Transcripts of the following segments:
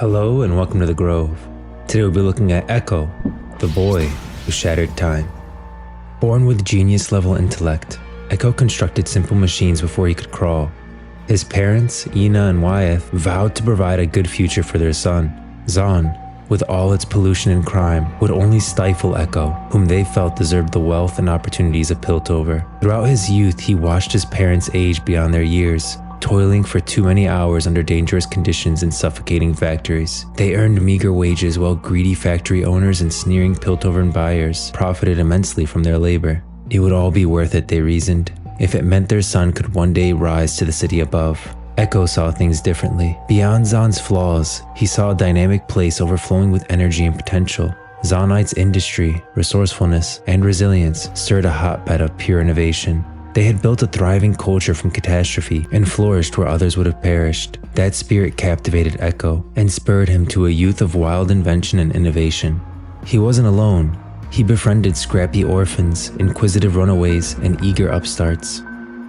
Hello and welcome to the Grove. Today we'll be looking at EKKO, the boy who shattered time. Born with genius-level intellect, EKKO constructed simple machines before he could crawl. His parents, Ina and Wyeth, vowed to provide a good future for their son. Zon, with all its pollution and crime, would only stifle EKKO, whom they felt deserved the wealth and opportunities of Piltover. Throughout his youth, he watched his parents age beyond their years, toiling for too many hours under dangerous conditions in suffocating factories. They earned meager wages while greedy factory owners and sneering Piltover buyers profited immensely from their labor. It would all be worth it, they reasoned, if it meant their son could one day rise to the city above. EKKO saw things differently. Beyond Zon's flaws, he saw a dynamic place overflowing with energy and potential. Zonite's industry, resourcefulness, and resilience stirred a hotbed of pure innovation. They had built a thriving culture from catastrophe and flourished where others would have perished. That spirit captivated EKKO and spurred him to a youth of wild invention and innovation. He wasn't alone. He befriended scrappy orphans, inquisitive runaways, and eager upstarts.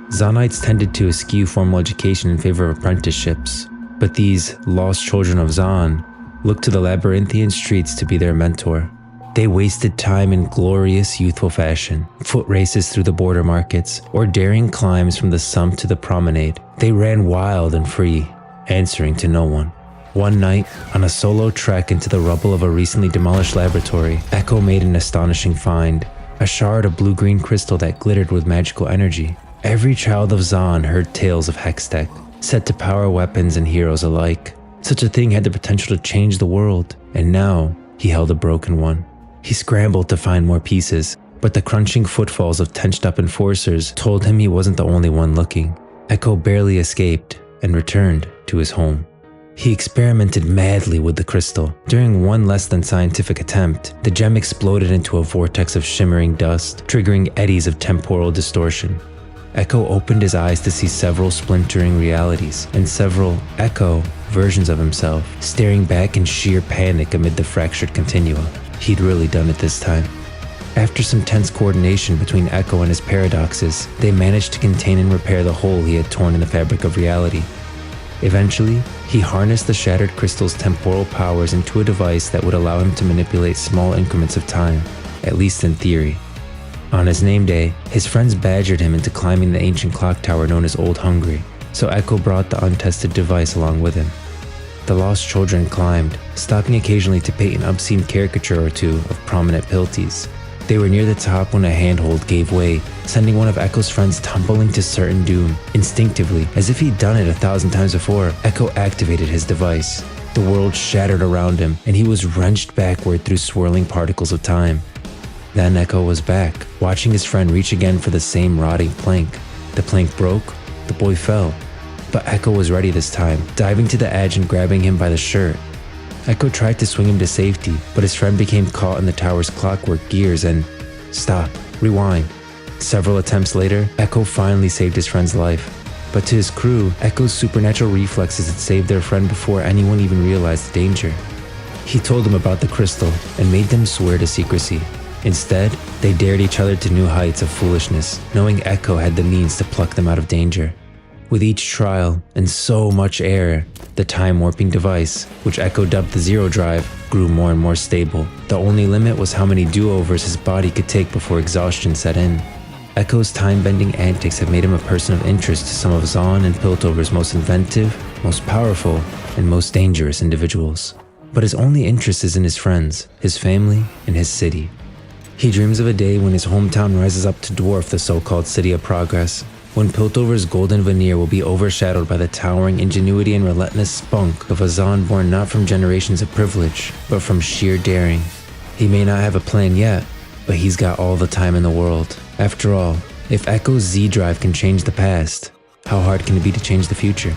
Zonites tended to eschew formal education in favor of apprenticeships, but these lost children of Zon looked to the labyrinthian streets to be their mentor. They wasted time in glorious youthful fashion, foot races through the border markets, or daring climbs from the sump to the promenade. They ran wild and free, answering to no one. One night, on a solo trek into the rubble of a recently demolished laboratory, EKKO made an astonishing find, a shard of blue-green crystal that glittered with magical energy. Every child of Zon heard tales of Hextech, set to power weapons and heroes alike. Such a thing had the potential to change the world, and now he held a broken one. He scrambled to find more pieces, but the crunching footfalls of tensed-up enforcers told him he wasn't the only one looking. EKKO barely escaped and returned to his home. He experimented madly with the crystal. During one less than scientific attempt, the gem exploded into a vortex of shimmering dust, triggering eddies of temporal distortion. EKKO opened his eyes to see several splintering realities and several EKKO versions of himself, staring back in sheer panic amid the fractured continua. He'd really done it this time. After some tense coordination between EKKO and his paradoxes, they managed to contain and repair the hole he had torn in the fabric of reality. Eventually, he harnessed the shattered crystal's temporal powers into a device that would allow him to manipulate small increments of time, at least in theory. On his name day, his friends badgered him into climbing the ancient clock tower known as Old Hungry, so EKKO brought the untested device along with him. The lost children climbed, stopping occasionally to paint an obscene caricature or two of prominent Pilties. They were near the top when a handhold gave way, sending one of EKKO's friends tumbling to certain doom. Instinctively, as if he'd done it 1,000 times before, EKKO activated his device. The world shattered around him, and he was wrenched backward through swirling particles of time. Then EKKO was back, watching his friend reach again for the same rotting plank. The plank broke, the boy fell. But EKKO was ready this time, diving to the edge and grabbing him by the shirt. EKKO tried to swing him to safety, but his friend became caught in the tower's clockwork gears and... Stop. Rewind. Several attempts later, EKKO finally saved his friend's life. But to his crew, EKKO's supernatural reflexes had saved their friend before anyone even realized the danger. He told them about the crystal and made them swear to secrecy. Instead, they dared each other to new heights of foolishness, knowing EKKO had the means to pluck them out of danger. With each trial and so much error, the time-warping device, which EKKO dubbed the Zero Drive, grew more and more stable. The only limit was how many do-overs his body could take before exhaustion set in. EKKO's time-bending antics have made him a person of interest to some of Zon and Piltover's most inventive, most powerful, and most dangerous individuals. But his only interest is in his friends, his family, and his city. He dreams of a day when his hometown rises up to dwarf the so-called City of Progress, when Piltover's golden veneer will be overshadowed by the towering ingenuity and relentless spunk of a Zon born not from generations of privilege, but from sheer daring. He may not have a plan yet, but he's got all the time in the world. After all, if EKKO's Z-Drive can change the past, how hard can it be to change the future?